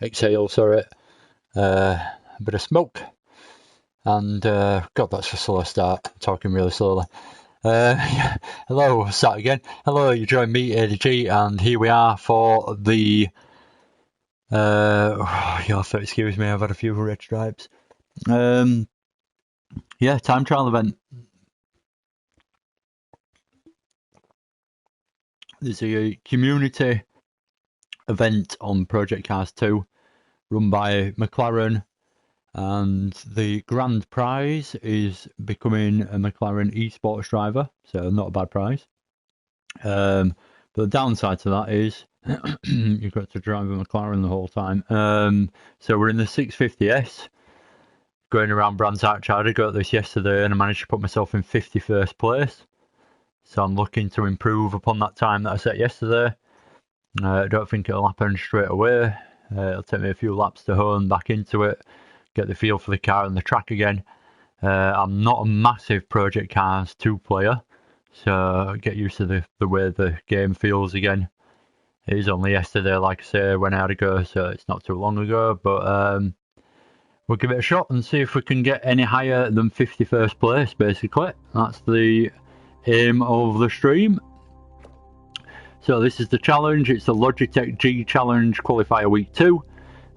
exhale, sorry, a bit of smoke. And God, that's a slow start. I'm talking really slowly. Hello, start again. Hello, you join me, ADG, and here we are for the. You'll have to excuse me. I've had a few red stripes. Time trial event. There's a community event on Project Cars 2 run by Mclaren, and the grand prize is becoming a McLaren esports driver, so not a bad prize. But the downside to that is you've got to drive a McLaren the whole time. So we're in the 650S going around Brands Hatch. I got this yesterday and I managed to put myself in 51st place. So I'm looking to improve upon that time that I set yesterday. I don't think it'll happen straight away. It'll take me a few laps to hone back into it, get the feel for the car and the track again. I'm not a massive Project Cars 2 player, so get used to the way the game feels again. It is only yesterday, like I say, when I had a go, so it's not too long ago, but we'll give it a shot and see if we can get any higher than 51st place, basically. That's the aim of the stream. So this is the challenge. It's the Logitech G Challenge Qualifier Week 2,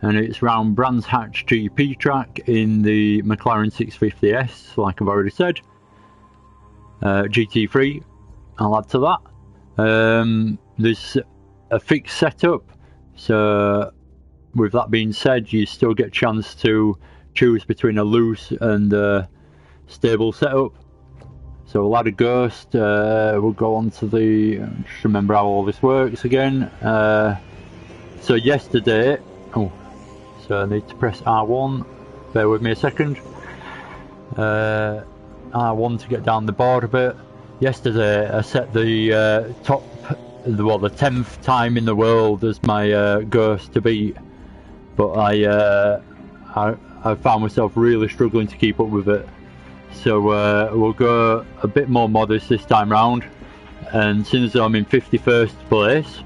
and it's round Brands Hatch GP track in the McLaren 650S, like I've already said. GT3, I'll add to that. There's a fixed setup, so with that being said, you still get a chance to choose between a loose and a stable setup. So we'll add a ghost, we'll go on to the, just remember how all this works again. So yesterday, so I need to press R1, bear with me a second. R1 to get down the board a bit. Yesterday I set the top, the 10th time in the world as my ghost to beat, but I found myself really struggling to keep up with it. So we'll go a bit more modest this time round, and since I'm in 51st place,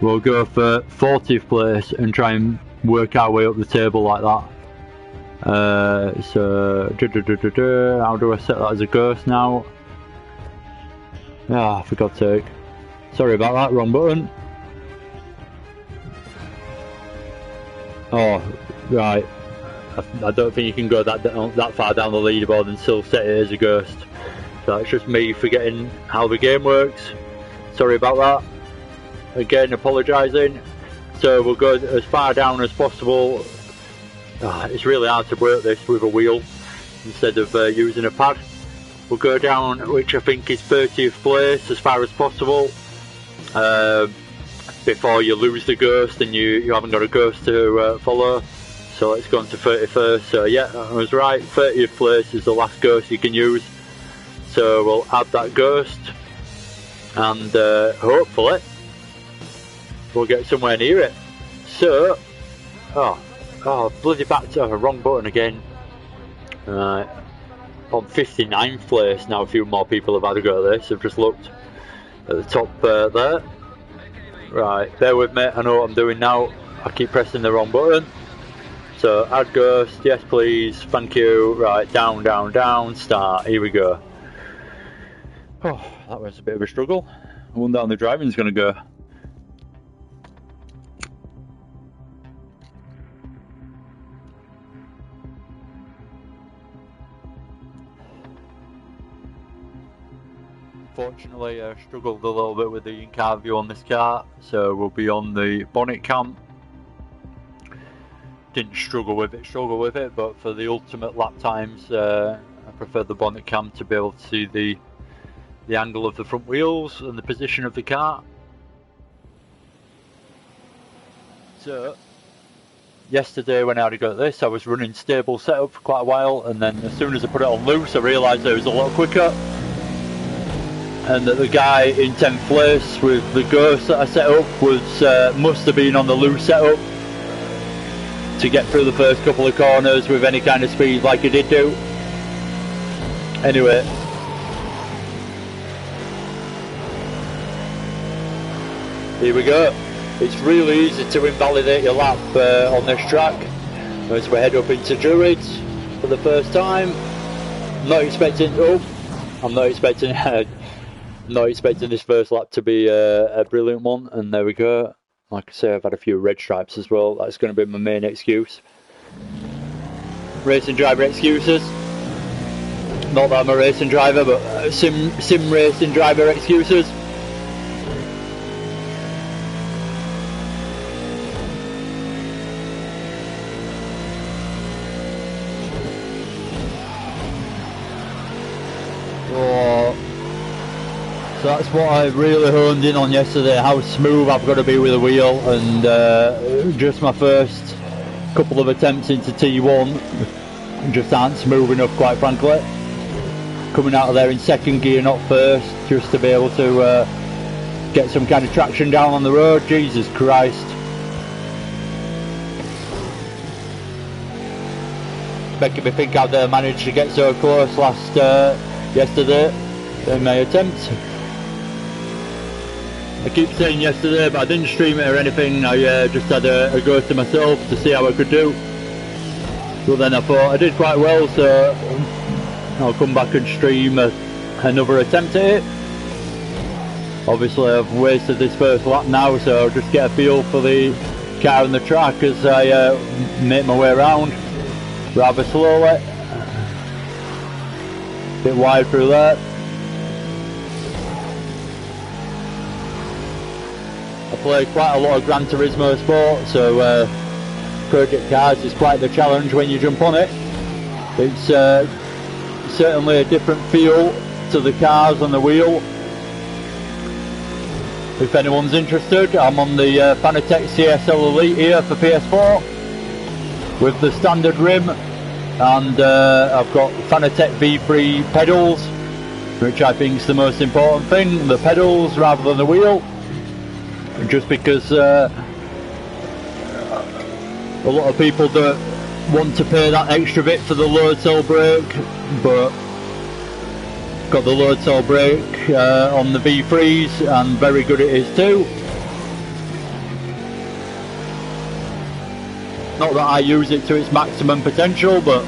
we'll go for 40th place and try and work our way up the table like that. How do I set that as a ghost now? For God's sake. Sorry about that, wrong button. Oh, right. I don't think you can go that far down the leaderboard and still set it as a ghost. So that's just me forgetting how the game works. Sorry about that. Again, apologising. So we'll go as far down as possible. It's really hard to work this with a wheel instead of using a pad. We'll go down, which I think is 30th place, as far as possible, before you lose the ghost and you haven't got a ghost to follow. So let's go on to 31st. So yeah, I was right, 30th place is the last ghost you can use. So we'll add that ghost, and hopefully we'll get somewhere near it. So, bloody back to wrong button again. On 59th place now. A few more people have had a go at this. I've just looked at the top there. Right, bear with me, I know what I'm doing now. I keep pressing the wrong button. So add ghost, yes please, thank you. Right, down, down, down, start, here we go. Oh, that was a bit of a struggle. I wonder how the driving's going to go. Fortunately, I struggled a little bit with the in-car view on this car, so we'll be on the bonnet cam. Didn't struggle with it, but for the ultimate lap times, I prefer the bonnet cam to be able to see the angle of the front wheels and the position of the car. So, yesterday when I had got this, I was running stable setup for quite a while, and then as soon as I put it on loose, I realised it was a lot quicker. And that the guy in 10th place with the ghost that I set up must have been on the loose setup to get through the first couple of corners with any kind of speed like he did do. Anyway, here we go. It's really easy to invalidate your lap on this track as we head up into Druids for the first time. I'm not expecting this first lap to be a brilliant one, and there we go. Like I say, I've had a few red stripes as well. That's going to be my main excuse. Racing driver excuses. Not that I'm a racing driver, but sim racing driver excuses. So that's what I really honed in on yesterday, how smooth I've got to be with the wheel, and just my first couple of attempts into T1 just aren't smooth enough, quite frankly. Coming out of there in second gear, not first, just to be able to get some kind of traction down on the road. Jesus Christ. Making me think how they managed to get so close yesterday in my attempt. I keep saying yesterday, but I didn't stream it or anything. I just had a go to myself to see how I could do. But then I thought I did quite well, so I'll come back and stream another attempt at it. Obviously I've wasted this first lap now, so I'll just get a feel for the car and the track as I make my way around rather slowly. Bit wide through there. I play quite a lot of Gran Turismo Sport, so Project Cars is quite the challenge when you jump on it. It's certainly a different feel to the cars on the wheel. If anyone's interested, I'm on the Fanatec CSL Elite here for PS4 with the standard rim, and I've got Fanatec V3 pedals, which I think is the most important thing, the pedals rather than the wheel, just because a lot of people don't want to pay that extra bit for the load cell brake, but got the load cell brake on the V3s, and very good it is too. Not that I use it to its maximum potential, but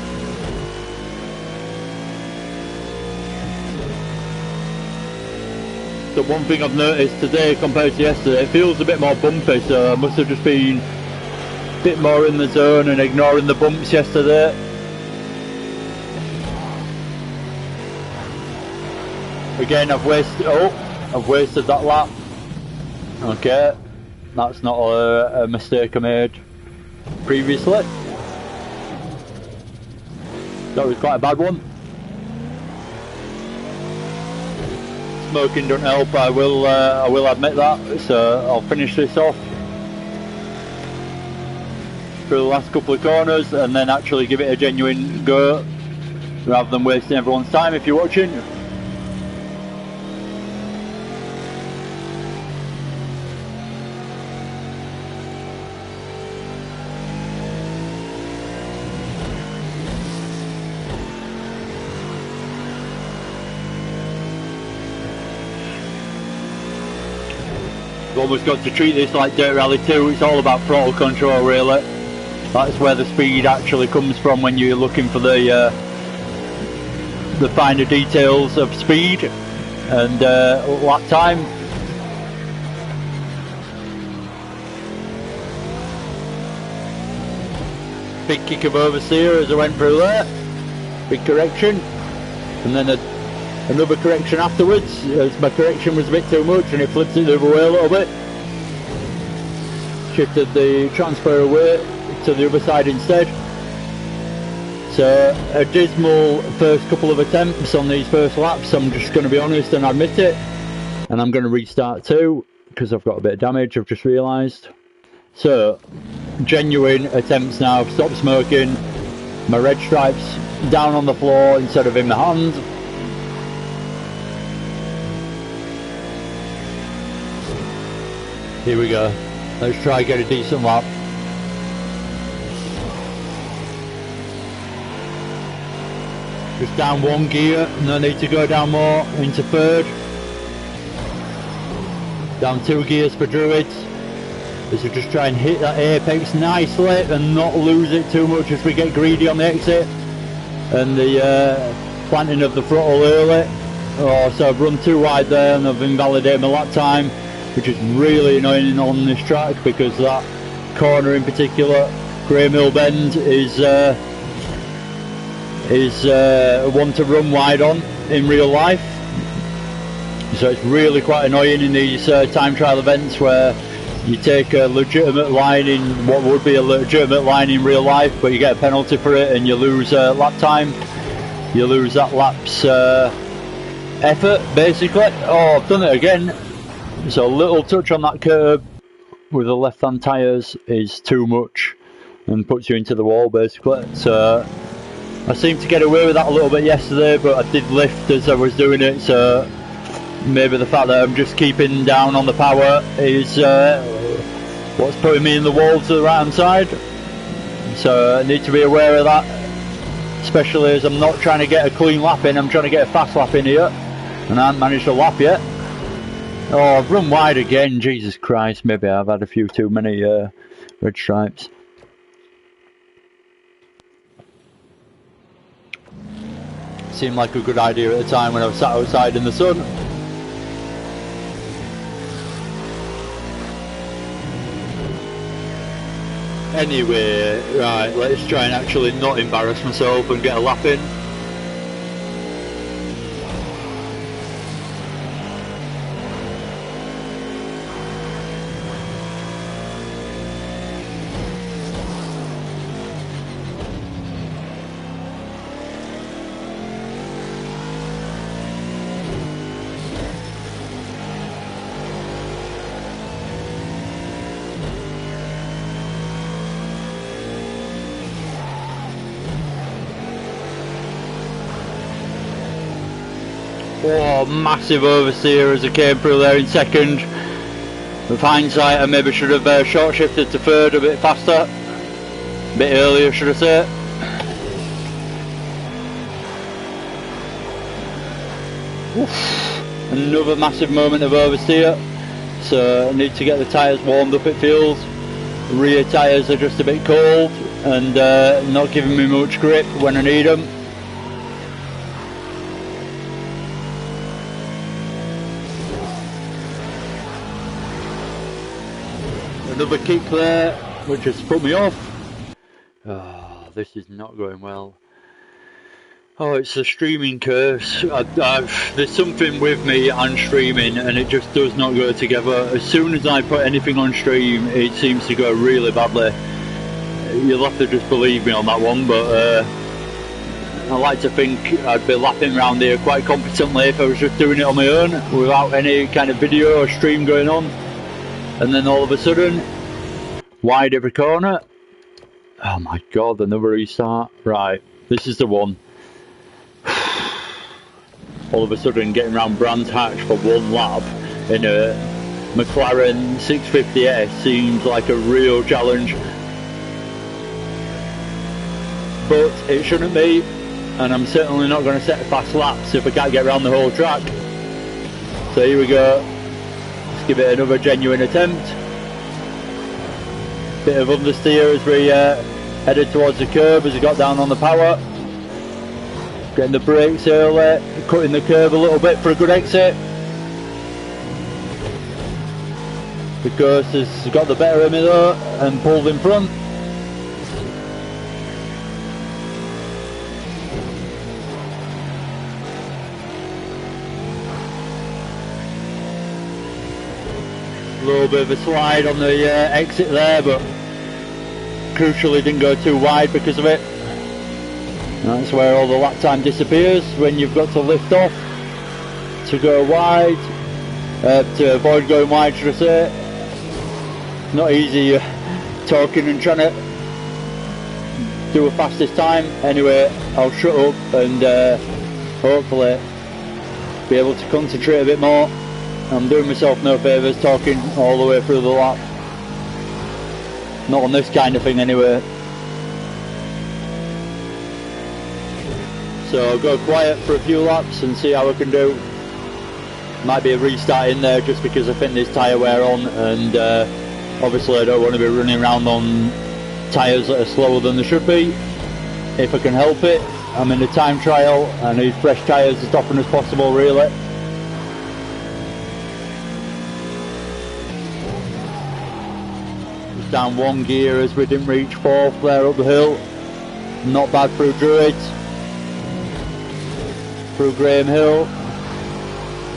the one thing I've noticed today compared to yesterday, it feels a bit more bumpy, so I must have just been a bit more in the zone and ignoring the bumps yesterday. Again, I've wasted that lap. Okay, that's not a mistake I made previously. That was quite a bad one. Smoking don't help, I will admit that, so I'll finish this off through the last couple of corners and then actually give it a genuine go rather than wasting everyone's time if you're watching. You've almost got to treat this like Dirt Rally 2, it's all about throttle control really. That's where the speed actually comes from when you're looking for the finer details of speed and lap time. Big kick of oversteer as I went through there, big correction, and then another correction afterwards as my correction was a bit too much and it flipped it the other way a little bit. Shifted the transfer away to the other side instead. So a dismal first couple of attempts on these first laps, I'm just going to be honest and admit it, and I'm going to restart too because I've got a bit of damage, I've just realised. So genuine attempts now, I've stopped smoking, my red stripes down on the floor instead of in my hand. Here we go, let's try and get a decent lap. Just down one gear, no need to go down more, into third. Down 2 gears for Druids. is to just try and hit that apex nicely and not lose it too much as we get greedy on the exit and the planting of the throttle early. Oh, so I've run too wide there and I've invalidated my lap time, which is really annoying on this track because that corner in particular, Grey Mill Bend, is one to run wide on in real life. So it's really quite annoying in these time trial events where you take a legitimate line in what would be a legitimate line in real life, but you get a penalty for it and you lose lap time. You lose that lap's effort, basically. Oh, I've done it again. So a little touch on that curb with the left-hand tyres is too much and puts you into the wall, basically. So I seemed to get away with that a little bit yesterday, but I did lift as I was doing it, so maybe the fact that I'm just keeping down on the power is what's putting me in the wall to the right hand side. So I need to be aware of that, especially as I'm not trying to get a clean lap in, I'm trying to get a fast lap in here and I haven't managed to lap yet. Oh, I've run wide again, Jesus Christ, maybe I've had a few too many red stripes. Seemed like a good idea at the time when I was sat outside in the sun. Anyway, right, let's try and actually not embarrass myself and get a lap in. Oh, massive oversteer as I came through there in second. With hindsight, I maybe should have short shifted to third a bit faster. A bit earlier, should I say. Oof. Another massive moment of oversteer. So I need to get the tyres warmed up, it feels. Rear tyres are just a bit cold and not giving me much grip when I need them. Another kick there, which has put me off. Oh, this is not going well. Oh, it's a streaming curse. There's something with me and streaming and it just does not go together. As soon as I put anything on stream, it seems to go really badly. You'll have to just believe me on that one, but I like to think I'd be lapping around here quite competently if I was just doing it on my own without any kind of video or stream going on. And then all of a sudden, wide every corner. Oh my god, another restart. Right, this is the one. All of a sudden getting around Brands Hatch for one lap in a Mclaren 650S seems like a real challenge. But it shouldn't be, and I'm certainly not going to set fast laps if I can't get around the whole track. So here we go. Let's give it another genuine attempt. Bit of understeer as we headed towards the curb as we got down on the power. Getting the brakes early, cutting the curve a little bit for a good exit. The Ghost has got the better of me though and pulled in front. A little bit of a slide on the exit there, but crucially didn't go too wide because of it. That's where all the lap time disappears when you've got to lift off to go wide, to avoid going wide, should I say. Not easy talking and trying to do a fastest time. Anyway, I'll shut up and hopefully be able to concentrate a bit more. I'm doing myself no favours talking all the way through the lap. Not on this kind of thing anyway. So I'll go quiet for a few laps and see how I can do. Might be a restart in there just because I think there's tyre wear on and Obviously I don't want to be running around on tyres that are slower than they should be. If I can help it, I'm in a time trial, I need fresh tyres as often as possible really. Just down one gear as we didn't reach 4th there up the hill. Not bad through Druids, through Graham Hill,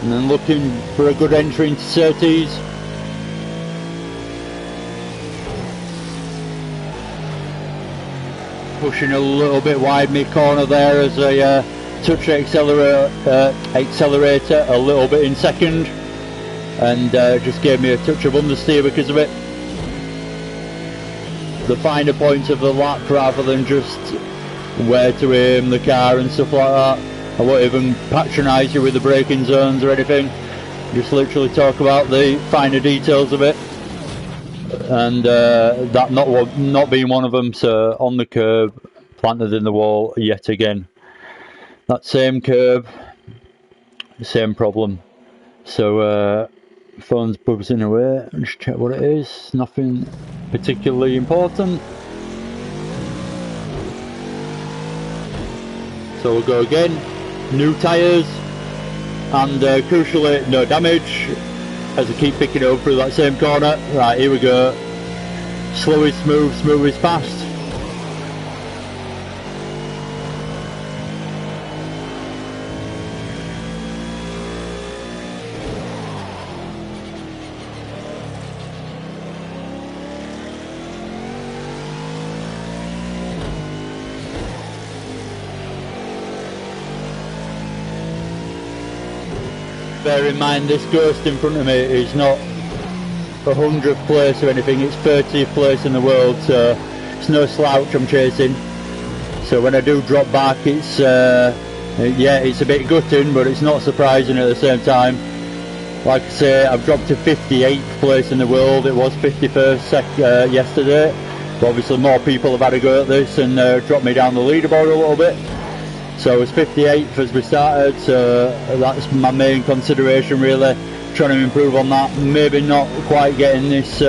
and then looking for a good entry into Surtees. Pushing a little bit wide mid corner there as I touch the accelerator a little bit in second, and just gave me a touch of understeer because of it. The finer points of the lap rather than just where to aim the car and stuff like that. I won't even patronise you with the braking zones or anything, just literally talk about the finer details of it, and that not being one of them. So on the curb, planted in the wall yet again. That same curb, same problem. So phone's buzzing away. Just check what it is. Nothing particularly important. So we'll go again. New tyres, and crucially no damage as I keep picking it up through that same corner. Right, here we go. Slow is smooth, smooth is fast. Bear in mind this Ghost in front of me is not 100th place or anything, it's 30th place in the world, so it's no slouch I'm chasing. So when I do drop back, it's yeah, it's a bit gutting, but it's not surprising at the same time. Like I say, I've dropped to 58th place in the world. It was 51st yesterday, but obviously more people have had a go at this and dropped me down the leaderboard a little bit. So I was 58th as we started, so that's my main consideration really, trying to improve on that. Maybe not quite getting this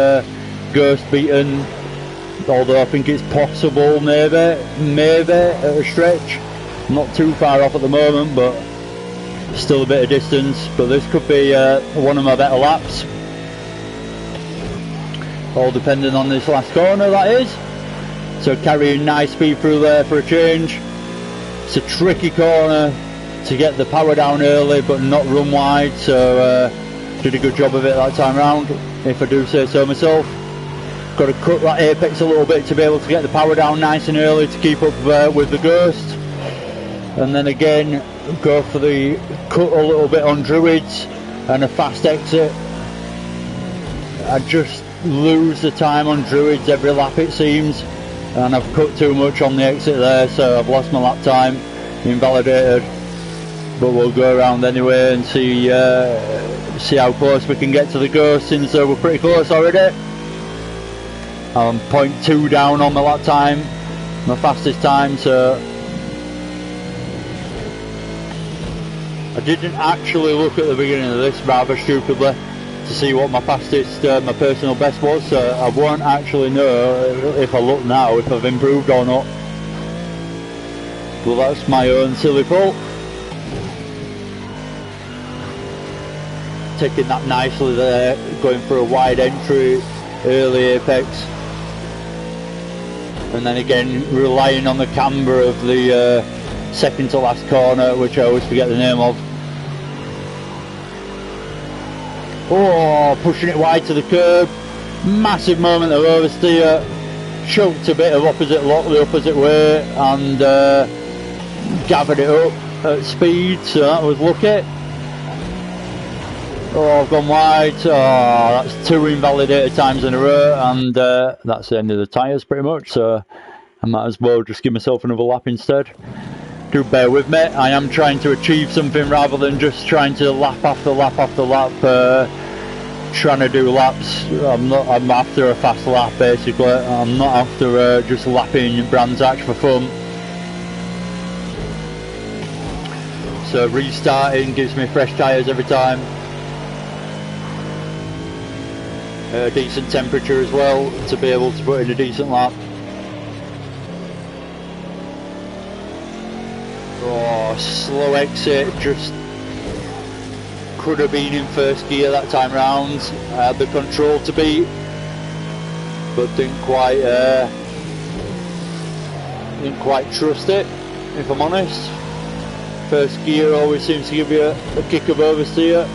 Ghost beaten, although I think it's possible, maybe at a stretch. Not too far off at the moment, but still a bit of distance. But this could be one of my better laps, all depending on this last corner, that is. So carrying nice speed through there for a change. It's a tricky corner to get the power down early but not run wide, so did a good job of it that time round, if I do say so myself. Got to cut that apex a little bit to be able to get the power down nice and early to keep up with the Ghost, and then again go for the cut a little bit on Druids and a fast exit. I just lose the time on Druids every lap it seems, and I've cut too much on the exit there, so I've lost my lap time, invalidated. But we'll go around anyway and see how close we can get to the Ghost, since we're pretty close already. I'm 0.2 down on my lap time, my fastest time, so I didn't actually look at the beginning of this, rather stupidly, to see what my fastest, my personal best was, so I won't actually know if I look now if I've improved or not. Well, that's my own silly fault. Taking that nicely there, going for a wide entry, early apex, and then again relying on the camber of the second to last corner, which I always forget the name of. Oh, pushing it wide to the curb, massive moment of oversteer, choked a bit of opposite lock the opposite way, and gathered it up at speed, so that was lucky. Oh, I've gone wide. Oh, that's 2 invalidated times in a row, and that's the end of the tyres pretty much, so I might as well just give myself another lap instead. Do bear with me, I am trying to achieve something rather than just trying to lap after lap after lap, trying to do laps. I'm after a fast lap basically, I'm not after just lapping Brands Hatch for fun. So restarting gives me fresh tyres every time. a decent temperature as well to be able to put in a decent lap. Oh, slow exit, just could have been in first gear that time round. I had the control to beat, but didn't quite trust it, if I'm honest. First gear always seems to give you a kick of oversteer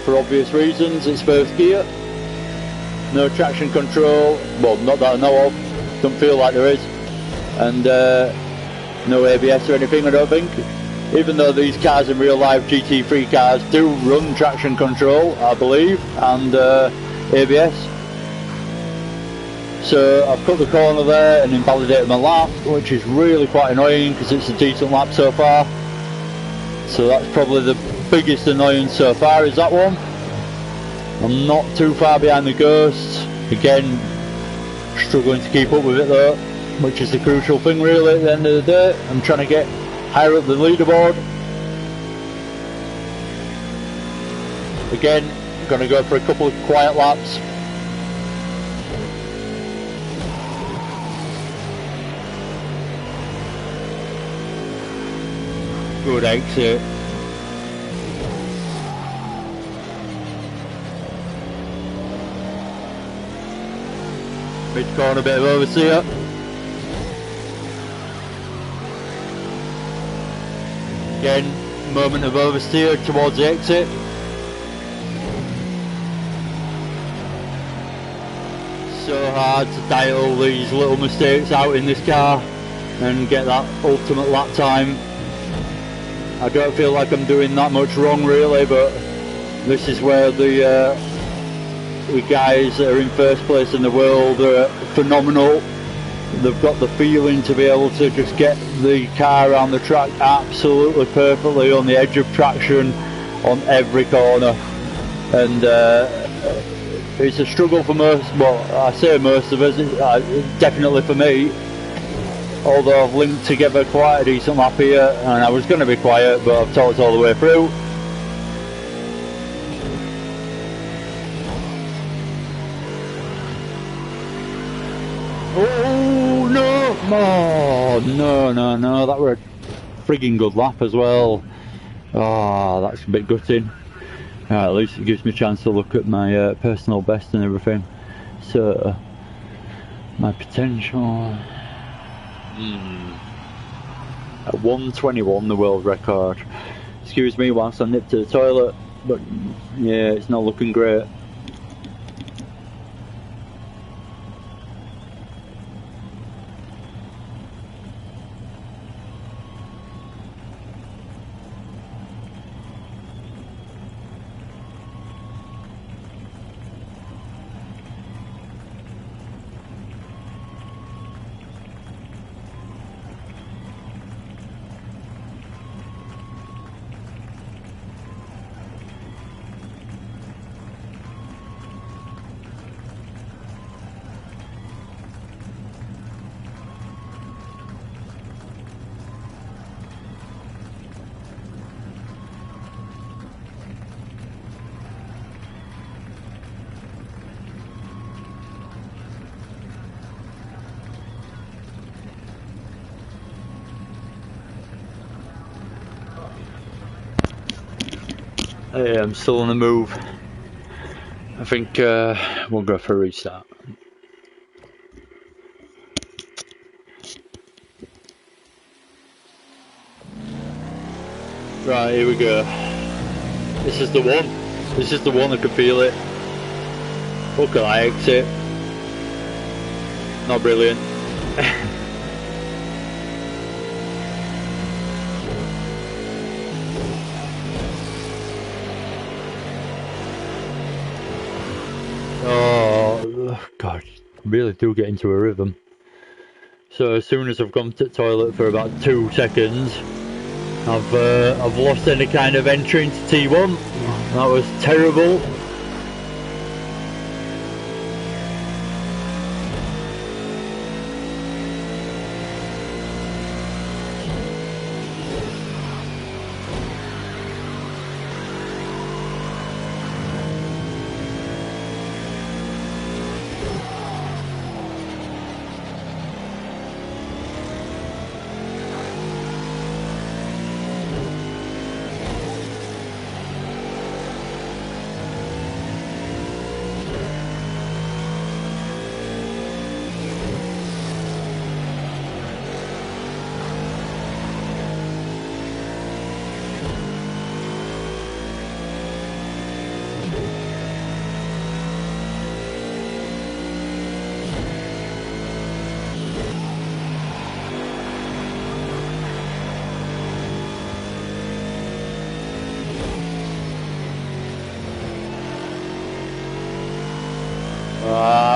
for obvious reasons. It's first gear, no traction control, well, not that I know of, don't feel like there is, and no ABS or anything, I don't think. Even though these cars in real life, GT3 cars, do run traction control, I believe, and ABS. So I've cut the corner there and invalidated my lap, which is really quite annoying because it's a decent lap so far. So that's probably the biggest annoyance so far, is that one. I'm not too far behind the Ghosts. Again, struggling to keep up with it though, which is the crucial thing really at the end of the day. I'm trying to get higher up the leaderboard. Again, I'm going to go for a couple of quiet laps. Good exit. Mid corner, bit of oversteer. Again, moment of oversteer towards the exit. So hard to dial these little mistakes out in this car and get that ultimate lap time. I don't feel like I'm doing that much wrong really, but this is where the guys that are in first place in the world are phenomenal. They've got the feeling to be able to just get the car around the track absolutely perfectly on the edge of traction on every corner, and it's a struggle for most, well I say most of us, definitely for me, although I've linked together quite a decent lap here, and I was going to be quiet but I've talked all the way through. Oh no! Oh no, that were a frigging good lap as well. Oh, that's a bit gutting. At least it gives me a chance to look at my personal best and everything. So, my potential... At 1:21 the world record. Excuse me whilst I nip to the toilet, but yeah, it's not looking great. Hey, I'm still on the move. I think we'll go for a restart. Right, here we go. This is the one. This is the one, I can feel it. Look at that exit. Not brilliant. Oh God, really do get into a rhythm. So as soon as I've gone to the toilet for about 2 seconds, I've lost any kind of entry into T1. That was terrible.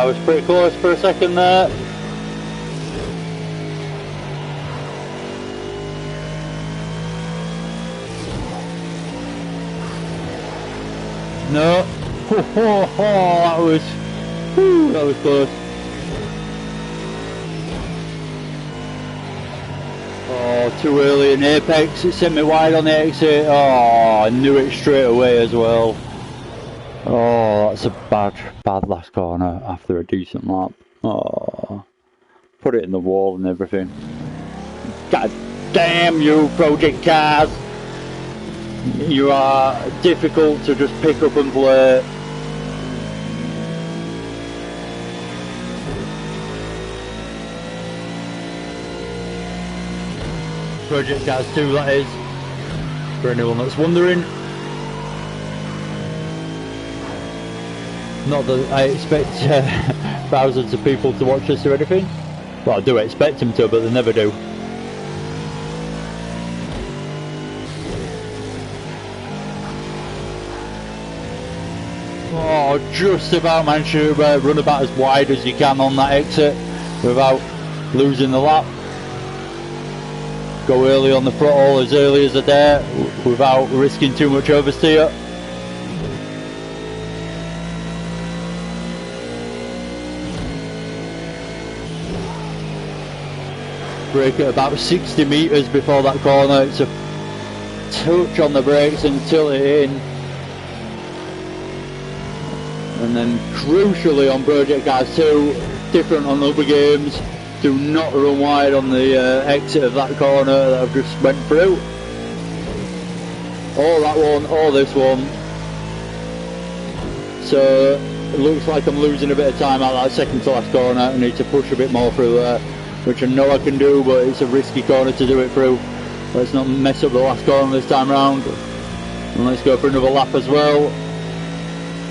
was pretty close for a second there. No. That was close. Oh, too early in apex. It sent me wide on the exit. Oh, I knew it straight away as well. Oh, that's a bad last corner after a decent lap. Oh, put it in the wall and everything. God damn you, project cars! You are difficult to just pick up and play. Project Cars 2, that is, for anyone that's wondering. Not that I expect thousands of people to watch this or anything. Well, I do expect them to, but they never do. Oh, just about managed to run about as wide as you can on that exit without losing the lap. Go early on the throttle, as early as I dare, without risking too much oversteer. Brake at about 60 metres before that corner. It's a touch on the brakes and tilt it in. And then crucially on Project Cars 2, different on other games, do not run wide on the exit of that corner that I've just went through. Or that one, or this one. So it looks like I'm losing a bit of time at that second to last corner. I need to push a bit more through there, which I know I can do, but it's a risky corner to do it through. Let's not mess up the last corner this time round. And let's go for another lap as well.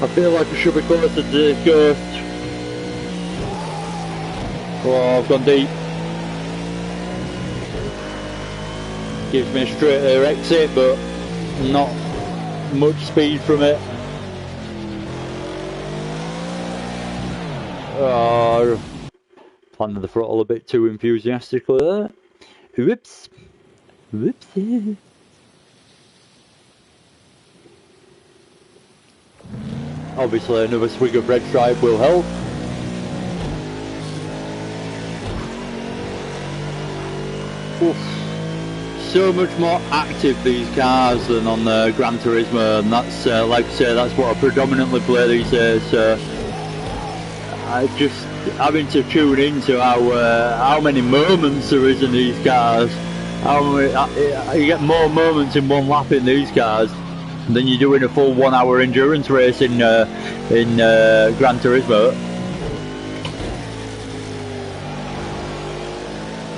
I feel like I should be closer to the ghost. Oh, I've gone deep. Gives me a straight air exit, but not much speed from it. Oh, planted the throttle a bit too enthusiastically there. Whoops. Whoopsie. Obviously another swig of red stripe will help. Oof. So much more active these cars than on the Gran Turismo, and that's like I say, that's what I predominantly play these days. I just having to tune into how many moments there is in these cars. You get more moments in one lap in these cars than you do in a full 1 hour endurance race in Gran Turismo.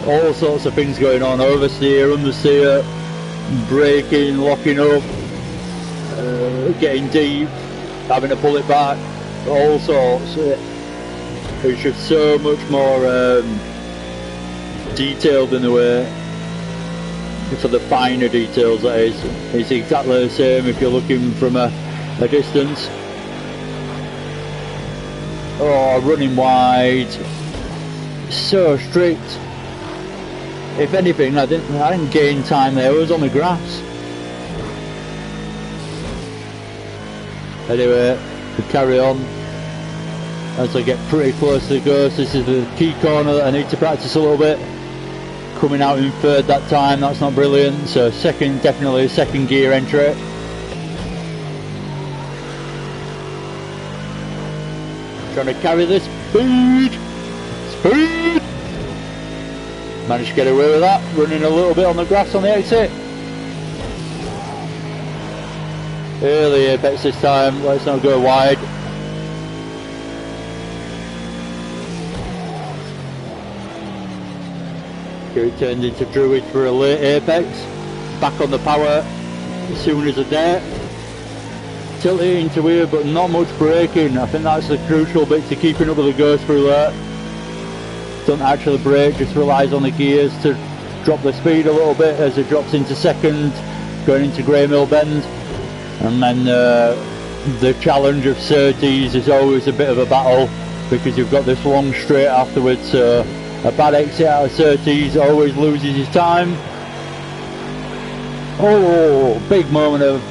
All sorts of things going on: oversteer, understeer, braking, locking up, getting deep, having to pull it back, all sorts. It's just so much more detailed in a way. For the finer details, that is. It's exactly the same if you're looking from a distance. Oh, running wide, so strict. If anything, I didn't gain time there. I was on the grass. Anyway, we carry on as I get pretty close to the ghost. This is the key corner that I need to practice a little bit. Coming out in third that time, that's not brilliant. So second, definitely a second gear entry. Trying to carry this speed. Managed to get away with that, running a little bit on the grass on the exit. Early apex this time, let's not go wide. Here it turned into Druid for a late apex. Back on the power as soon as I dare. Tilt it into here, but not much braking. I think that's the crucial bit to keeping up with the ghost through there. Don't actually brake, just relies on the gears to drop the speed a little bit as it drops into second, going into Grey Mill Bend. And then the challenge of 30s is always a bit of a battle. because you've got this long straight afterwards. So a bad exit out of Surtees always loses his time. Oh, big moment of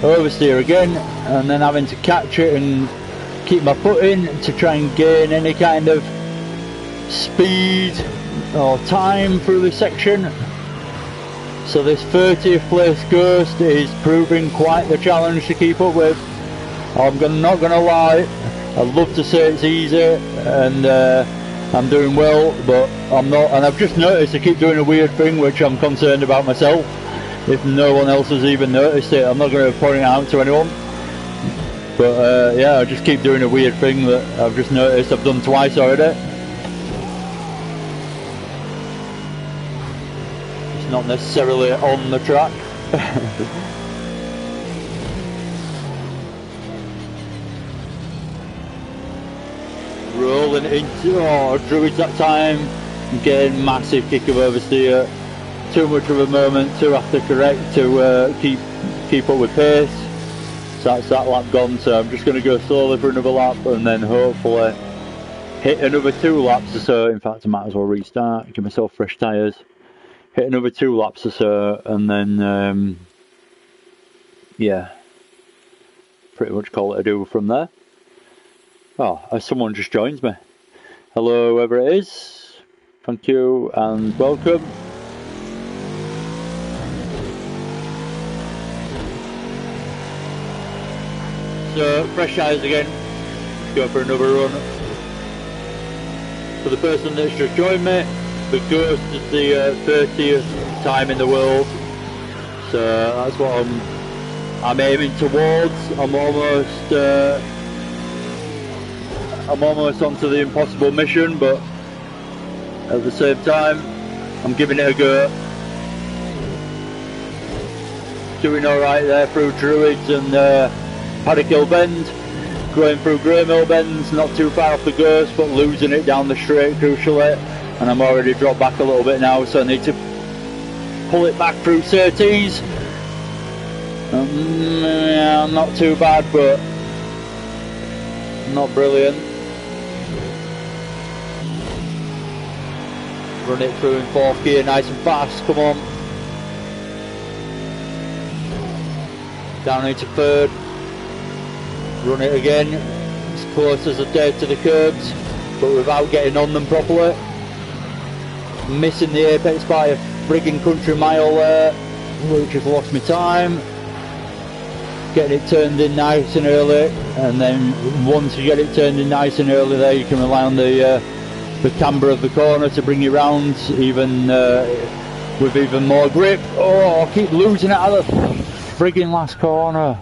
oversteer again, and then having to catch it and keep my foot in to try and gain any kind of speed or time through this section. So this 30th place Ghost is proving quite the challenge to keep up with. I'm not gonna lie, I'd love to say it's easy and I'm doing well, but I'm not. And I've just noticed I keep doing a weird thing which I'm concerned about myself. If no one else has even noticed it, I'm not going to point it out to anyone. But yeah, I just keep doing a weird thing that I've just noticed I've done twice already. It's not necessarily on the track. Rolling into Druids that time, getting massive kick of oversteer. Too much of a moment, too after correct to keep up with pace. So that's that lap gone, so I'm just going to go slowly for another lap and then hopefully hit another 2 laps or so. In fact, I might as well restart, give myself fresh tyres. Hit another 2 laps or so and then yeah, pretty much call it a do from there. Oh, someone just joins me. Hello, whoever it is. Thank you and welcome. So, fresh tyres again. Let's go for another run. For the person that's just joined me, the Ghost is the 30th time in the world. So that's what I'm aiming towards. I'm almost onto the impossible mission, but at the same time, I'm giving it a go. Doing alright there through Druids and Paddock Hill Bend, going through Grey Mill Bends, not too far off the Ghost, but losing it down the straight crucially, and I'm already dropped back a little bit now, so I need to pull it back through Surtees. Yeah, not too bad, but not brilliant. Run it through in 4th gear, nice and fast, come on. Down into 3rd. Run it again, as close as I dare to the curbs, but without getting on them properly. Missing the apex by a frigging country mile there, which has lost me time. Getting it turned in nice and early, and then once you get it turned in nice and early there, you can rely on the camber of the corner to bring you round, even with even more grip. Oh, I keep losing it out of the frigging last corner.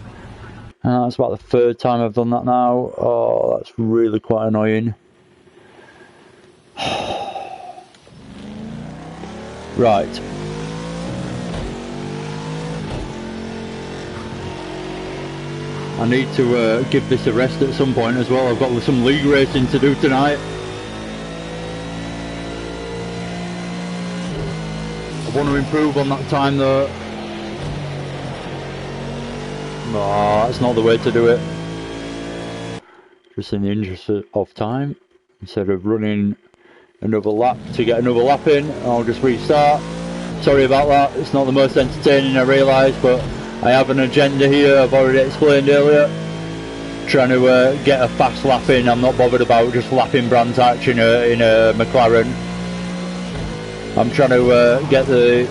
That's about the 3rd time I've done that now. Oh, that's really quite annoying. Right. I need to give this a rest at some point as well. I've got some league racing to do tonight. I want to improve on that time though. No, that's not the way to do it. Just in the interest of time, instead of running another lap to get another lap in, I'll just restart. Sorry about that, it's not the most entertaining, I realise, but I have an agenda here, I've already explained earlier. Trying to get a fast lap in, I'm not bothered about just lapping Brantac in a Mclaren. I'm trying to get the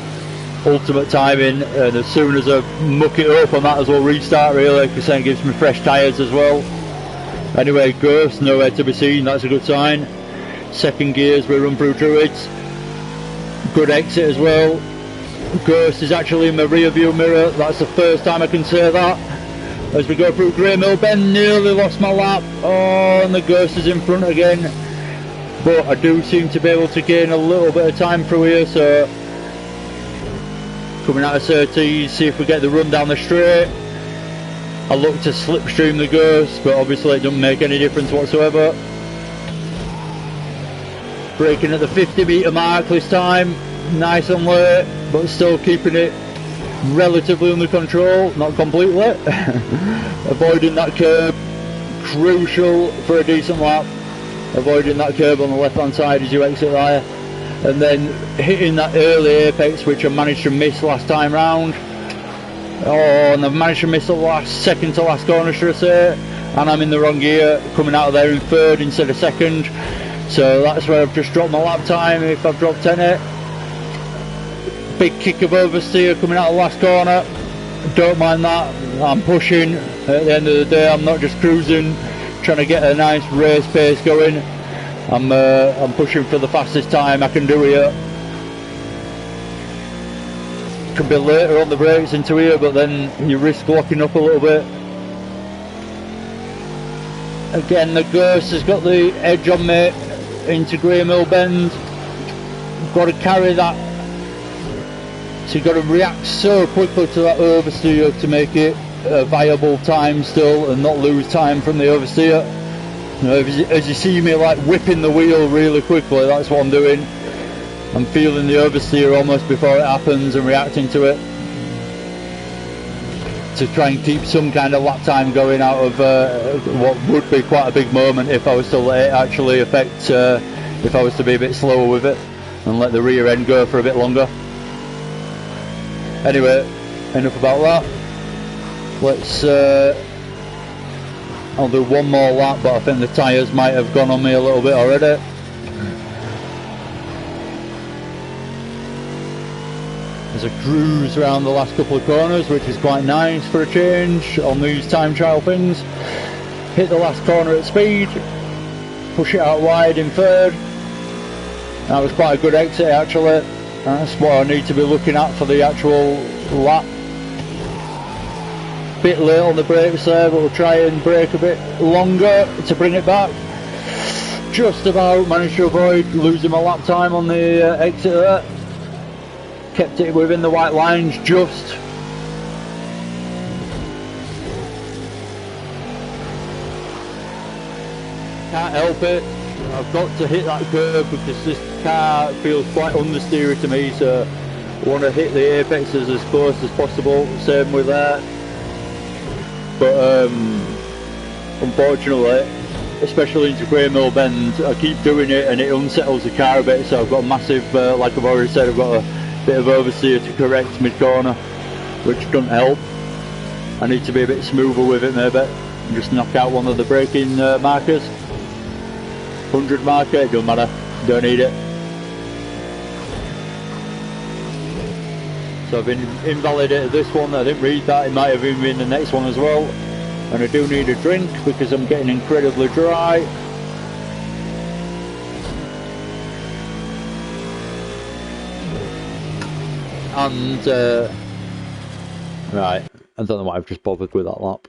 ultimate time in, and as soon as I muck it up I might as well restart really, because then it gives me fresh tyres as well. Anyway, Ghost nowhere to be seen, that's a good sign. 2nd gear as we run through Druids. Good exit as well. Ghost is actually in my rear view mirror, that's the first time I can say that. As we go through Grey Mill Bend, nearly lost my lap. Oh, and the Ghost is in front again. But I do seem to be able to gain a little bit of time through here, so coming out of Surtees, see if we get the run down the straight. I look to slipstream the Ghost, but obviously it doesn't make any difference whatsoever. Braking at the 50 metre mark this time, nice and late, but still keeping it relatively under control, not completely. Avoiding that curb, crucial for a decent lap. avoiding that curb on the left hand side as you exit there, and then hitting that early apex which I managed to miss last time round. Oh, and I've managed to miss the second to last corner, should I say, and I'm in the wrong gear, coming out of there in third instead of second, so that's where I've just dropped my lap time if I've dropped any. Big kick of oversteer coming out of the last corner, don't mind that, I'm pushing. At the end of the day I'm not just cruising, trying to get a nice race pace going. I'm pushing for the fastest time I can do here. Can be later on the brakes into here, but then you risk locking up a little bit. Again, the Ghost has got the edge on me into Graham Hill Bend. Got to carry that, so you've got to react so quickly to that oversteer to make it a viable time still and not lose time from the oversteer. You know, as you see me like whipping the wheel really quickly, that's what I'm doing. I'm feeling the oversteer almost before it happens and reacting to it to try and keep some kind of lap time going out of what would be quite a big moment if I was to let it actually affect, if I was to be a bit slower with it and let the rear end go for a bit longer. Anyway, enough about that. Let's I'll do one more lap, but I think the tyres might have gone on me a little bit already. There's a cruise around the last couple of corners, which is quite nice for a change on these time trial things. Hit the last corner at speed, push it out wide in third. That was quite a good exit actually. That's what I need to be looking at for the actual lap. Bit late on the brakes there, but we'll try and brake a bit longer to bring it back. Just about managed to avoid losing my lap time on the exit there. Kept it within the white lines just. Can't help it, I've got to hit that curve because this car feels quite understeery to me, so I want to hit the apexes as close as possible, same with that. But unfortunately, especially into Graham Hill Bend, I keep doing it and it unsettles the car a bit, so I've got a massive, like I've already said, I've got a bit of oversteer to correct mid-corner, which doesn't help. I need to be a bit smoother with it maybe, and just knock out one of the braking markers. 100 marker, it doesn't matter, don't need it. So I've been invalidated this one, I didn't read that, it might have even been the next one as well. And I do need a drink because I'm getting incredibly dry. And right, I don't know why I've just bothered with that lap.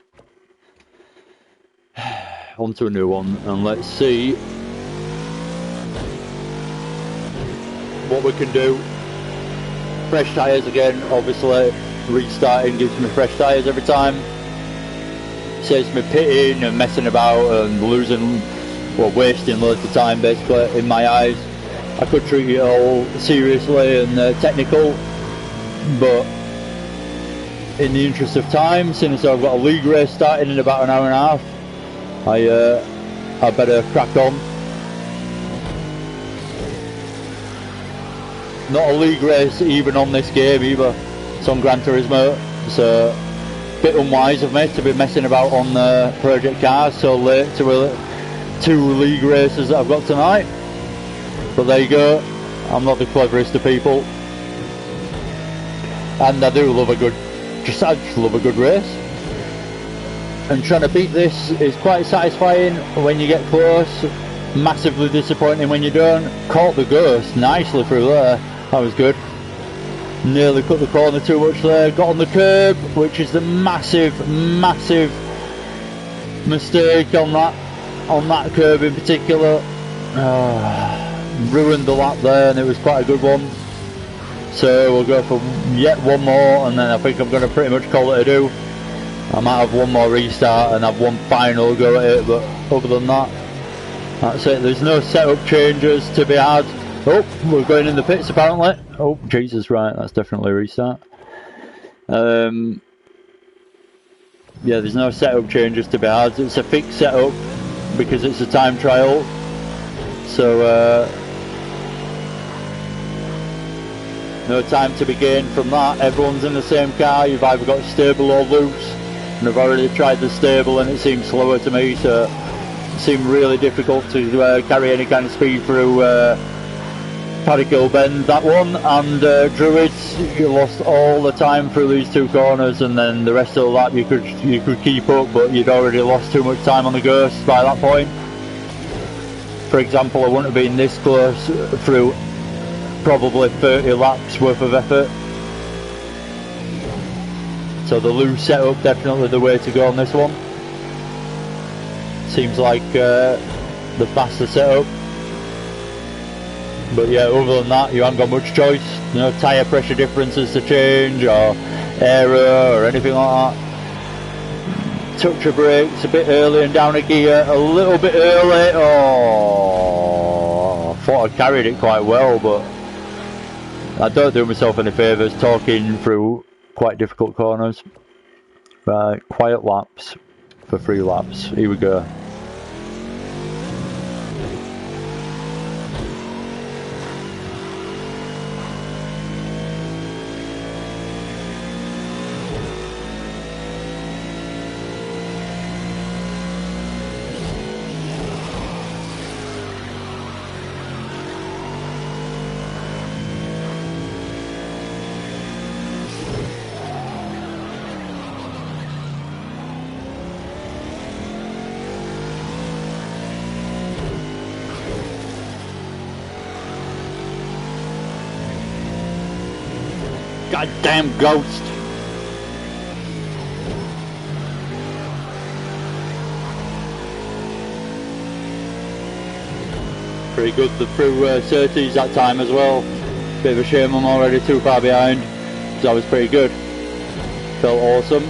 On to a new one, and let's see what we can do. Fresh tyres again, obviously. Restarting gives me fresh tyres every time. Saves me pitting and messing about and losing, well, wasting loads of time basically in my eyes. I could treat it all seriously and technical, but in the interest of time, since I've got a league race starting in about an hour and a half, I better crack on. Not a league race even on this game either. It's on Gran Turismo, so a bit unwise of me to be messing about on project cars so late to two league races that I've got tonight. But there you go, I'm not the cleverest of people. And I do love a good, I just love a good race. And trying to beat this is quite satisfying when you get close, massively disappointing when you don't. Caught the Ghost nicely through there, that was good. Nearly cut the corner too much there, got on the curb, which is the massive mistake on that curb in particular. Ruined the lap there, and it was quite a good one. So we'll go for yet one more, and then I think I'm going to pretty much call it a do. I might have one more restart and have one final go at it, but other than that, that's it. There's no setup changes to be had. Oh, we're going in the pits apparently. Oh, Jesus, right, that's definitely a restart. Yeah, there's no setup changes to be had. It's a fixed setup because it's a time trial. So no time to be gained from that. Everyone's in the same car. You've either got stable or loose, and I've already tried the stable and it seems slower to me, so it seemed really difficult to carry any kind of speed through Paddock Hill Bend, that one. And Druids, you lost all the time through these two corners, and then the rest of the lap you could keep up, but you'd already lost too much time on the Ghosts by that point. For example, I wouldn't have been this close through probably 30 laps worth of effort. So the loose setup, definitely the way to go on this one. Seems like the faster setup. But yeah, other than that, you haven't got much choice. No tyre pressure differences to change, or error, or anything like that. Touch of brakes a bit early and down a gear a little bit early. Oh, I thought I carried it quite well, but I don't do myself any favours talking through quite difficult corners. Right, quiet laps for 3 laps. Here we go. Goddamn ghost! Pretty good through Surtees that time as well. Bit of a shame I'm already too far behind, because that was pretty good. Felt awesome.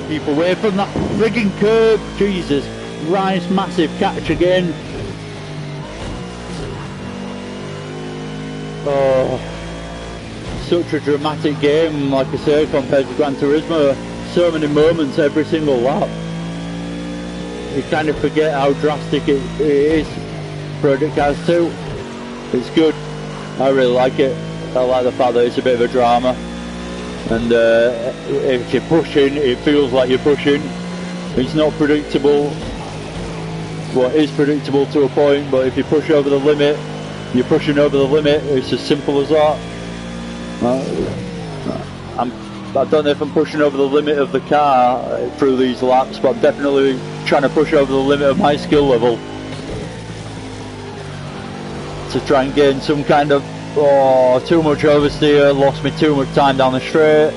Keep away from that frigging curb. Jesus Christ, massive catch again. Oh, such a dramatic game, like I say, compared to Gran Turismo. So many moments every single lap. You kind of forget how drastic it is. Project Cars 2. It's good. I really like it. I like the fact that it's a bit of a drama. And if you're pushing, it feels like you're pushing. It's not predictable. Well, it is predictable to a point, but if you push over the limit, you're pushing over the limit. It's as simple as that. I don't know if I'm pushing over the limit of the car through these laps, but I'm definitely trying to push over the limit of my skill level to try and gain some kind of... Oh, too much oversteer, lost me too much time down the straight.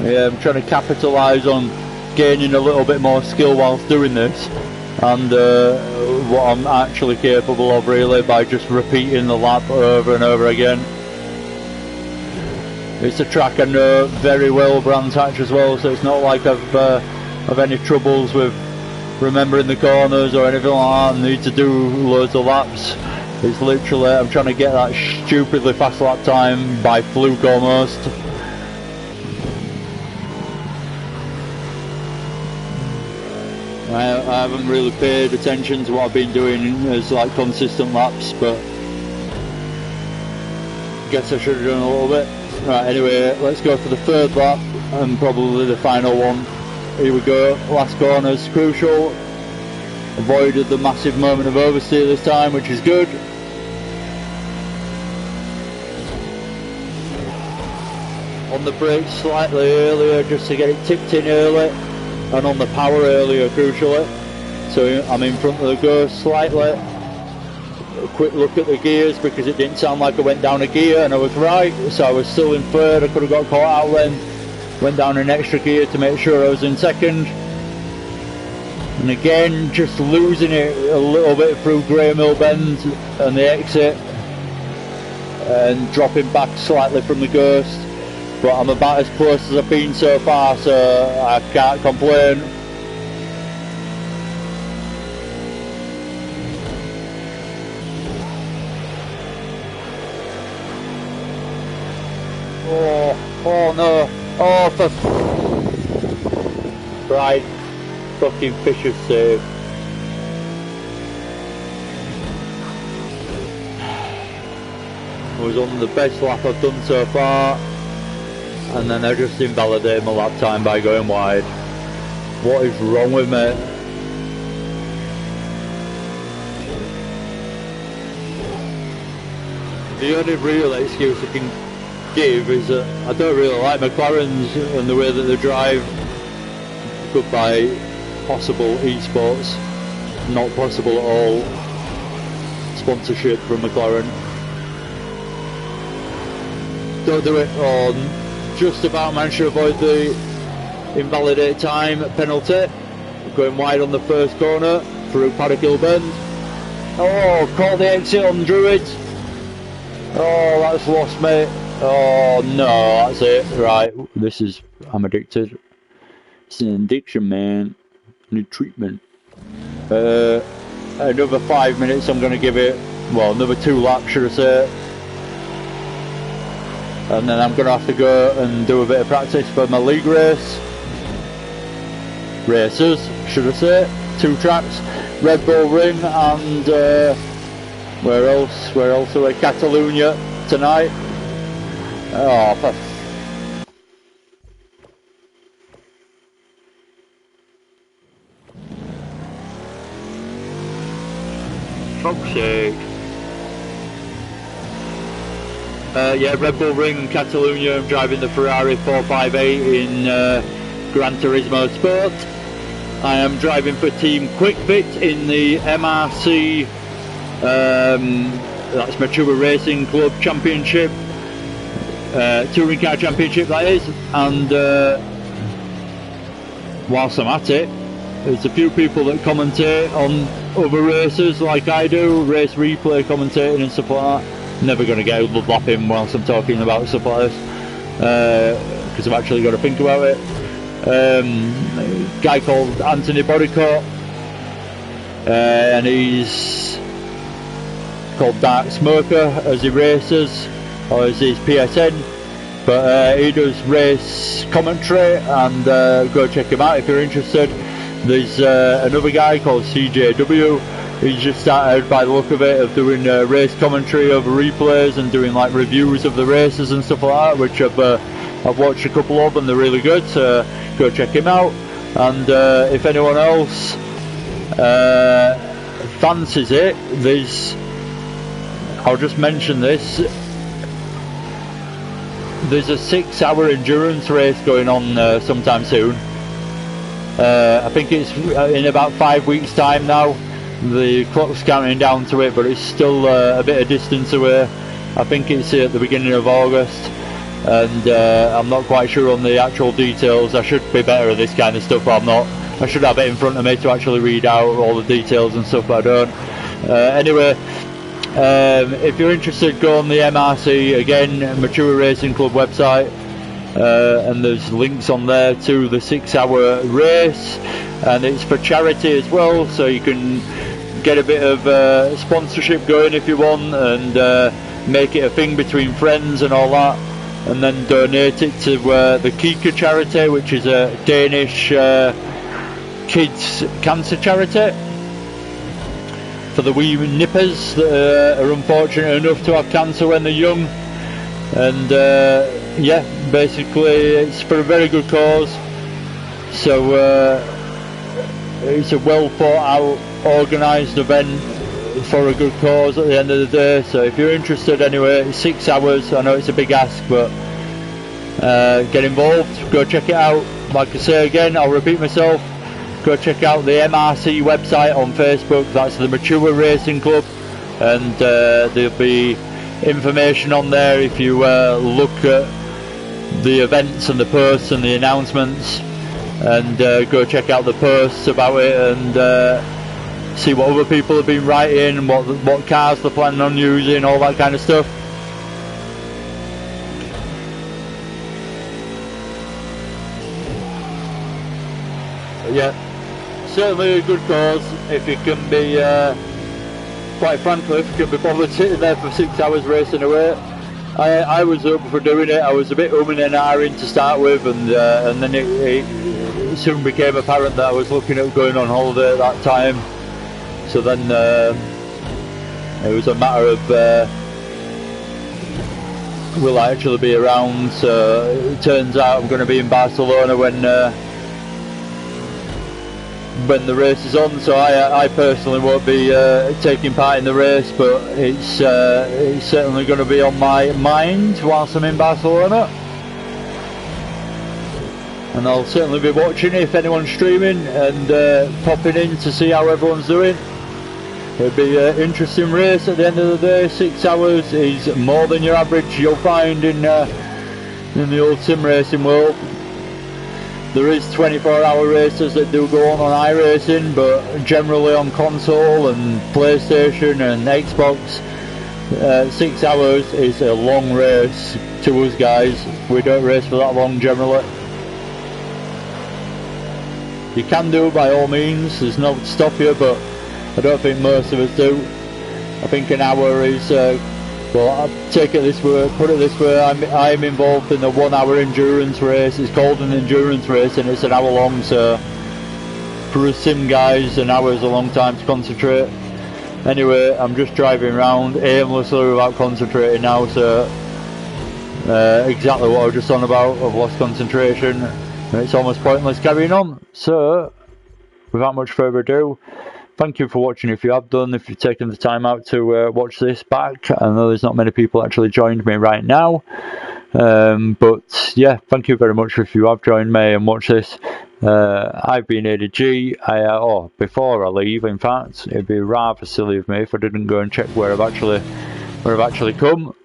Yeah, I'm trying to capitalise on gaining a little bit more skill whilst doing this, and what I'm actually capable of really by just repeating the lap over and over again. It's a track I know very well, Brands Hatch as well, so it's not like I've any troubles with remembering the corners or anything like that. I need to do loads of laps. It's literally, I'm trying to get that stupidly fast lap time by fluke almost. I haven't really paid attention to what I've been doing as like consistent laps, but I guess I should have done a little bit. Right, anyway, let's go for the 3rd lap and probably the final one. Here we go, last corner's crucial. Avoided the massive moment of oversteer this time, which is good. On the brakes slightly earlier, just to get it tipped in early, and on the power earlier, crucially. So I'm in front of the Ghost slightly. A quick look at the gears, because it didn't sound like I went down a gear, and I was right, so I was still in 3rd. I could have got caught out then. Went down an extra gear to make sure I was in 2nd. And again, just losing it a little bit through Graham Hill Bend and the exit, and dropping back slightly from the Ghost. But I'm about as close as I've been so far, so I can't complain. Oh no! Oh, for right, fucking Fisher's save. I was on the best lap I've done so far, and then I just invalidated my lap time by going wide. What is wrong with me? The only real excuse I can give is that I don't really like McLarens and the way that they drive. Goodbye possible esports, not possible at all sponsorship from McLaren. Don't do it, or just about managed to avoid the invalidate time penalty. Going wide on the first corner through Paddock Hill Bend. Oh, caught the exit on Druids. Oh, that's lost me. Oh no, that's it. Right, this is, I'm addicted. It's an addiction, man. I need treatment. Another 5 minutes I'm going to give it. Well, another 2 laps, should I say. And then I'm going to have to go and do a bit of practice for my league race. Races, should I say. 2 tracks. Red Bull Ring and where else? Where else are we? Catalonia tonight. Oh, for fuck's sake. Yeah, Red Bull Ring, Catalonia. I'm driving the Ferrari 458 in Gran Turismo Sport. I am driving for Team QuickFit in the MRC, that's Mature Racing Club Championship, Touring Car Championship that is, and whilst I'm at it, there's a few people that commentate on other races like I do, race replay commentating and stuff like that. Never going to get a blood lap in whilst I'm talking about stuff like this, because I've actually got to think about it. A guy called Anthony Bodycourt, and he's called Dark Smoker as he races, or as his PSN, but he does race commentary, and go check him out if you're interested. There's another guy called CJW. He's just started, by the look of it, of doing race commentary over replays and doing like reviews of the races and stuff like that, which I've watched a couple of, and they're really good, so go check him out. And if anyone else fancies it, I'll just mention this, there's a 6-hour endurance race going on sometime soon. I think it's in about 5 weeks time now. The clock's counting down to it, but it's still a bit of distance away. I think it's at the beginning of August, and I'm not quite sure on the actual details. I should be better at this kind of stuff, but I'm not. I should have it in front of me to actually read out all the details and stuff, but I don't. Anyway, if you're interested, go on the MRC, again, Mature Racing Club website, and there's links on there to the 6-hour race, and it's for charity as well, so you can get a bit of sponsorship going if you want, and make it a thing between friends and all that, and then donate it to the Kika charity, which is a Danish kids cancer charity for the wee nippers that are unfortunate enough to have cancer when they're young. And yeah, basically it's for a very good cause, so it's a well thought out, organised event for a good cause at the end of the day. So if you're interested, anyway, it's 6 hours. I know it's a big ask, but get involved, go check it out. Like I say again, I'll repeat myself, go check out the MRC website on Facebook, that's the Mature Racing Club, and there'll be information on there if you look at the events and the posts and the announcements, and go check out the posts about it, and see what other people have been writing, what cars they're planning on using, all that kind of stuff. But yeah, certainly a good cause if you can be quite frankly, if you can be bothered sitting there for 6 hours racing away. I was up for doing it. I was a bit umming and ahhing to start with, and then it soon became apparent that I was looking at going on holiday at that time. So then it was a matter of will I actually be around. So it turns out I'm going to be in Barcelona when the race is on. So I personally won't be taking part in the race, but it's certainly going to be on my mind whilst I'm in Barcelona, and I'll certainly be watching if anyone's streaming and popping in to see how everyone's doing. It'll be an interesting race at the end of the day. 6 hours is more than your average you'll find in the old sim racing world. There is 24-hour races that do go on iRacing, but generally on console and PlayStation and Xbox, 6 hours is a long race to us guys. We don't race for that long generally. You can do it by all means, there's no to stop you, but I don't think most of us do. I think an hour is well, I'll take it this way, put it this way, I'm involved in a 1 hour endurance race. It's called an endurance race and it's an hour long, so for us sim guys an hour is a long time to concentrate. Anyway, I'm just driving around aimlessly without concentrating now, so exactly what I was just on about. I've lost concentration and it's almost pointless carrying on. So without much further ado, thank you for watching if you have done, if you've taken the time out to watch this back. I know there's not many people actually joined me right now. But yeah, thank you very much if you have joined me and watched this. I've been ADG. Before I leave, in fact, it'd be rather silly of me if I didn't go and check where I've actually come.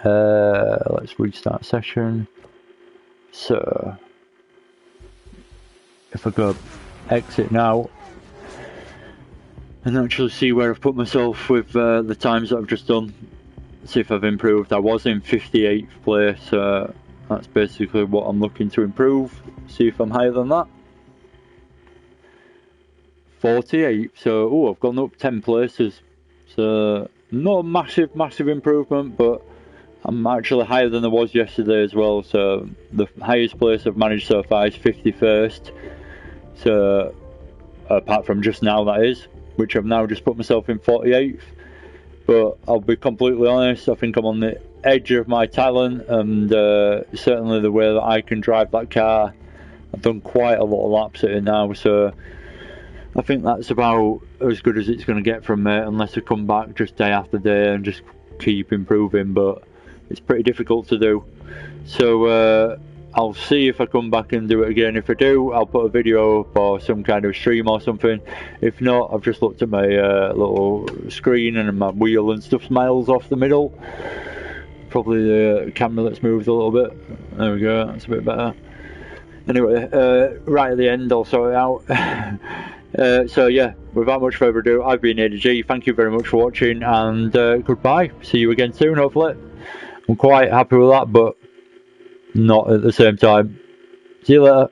Let's restart session. So if I go exit now and actually see where I've put myself with the times that I've just done, see if I've improved. I was in 58th place, that's basically what I'm looking to improve, see if I'm higher than that. 48, so I've gone up 10 places, so not a massive improvement, but I'm actually higher than I was yesterday as well. So the highest place I've managed so far is 51st, so apart from just now, that is, which I've now just put myself in 48th. But I'll be completely honest, I think I'm on the edge of my talent, and certainly the way that I can drive that car, I've done quite a lot of laps at it now, so I think that's about as good as it's going to get from me, unless I come back just day after day and just keep improving, but it's pretty difficult to do. So I'll see if I come back and do it again. If I do, I'll put a video up or some kind of stream or something. If not, I've just looked at my little screen and my wheel and stuff miles off the middle. Probably the camera that's moved a little bit. There we go, that's a bit better. Anyway, right at the end I'll sort it out. So yeah, without much further ado, I've been ADG. Thank you very much for watching, and goodbye. See you again soon, hopefully. I'm quite happy with that, but not at the same time. See you later.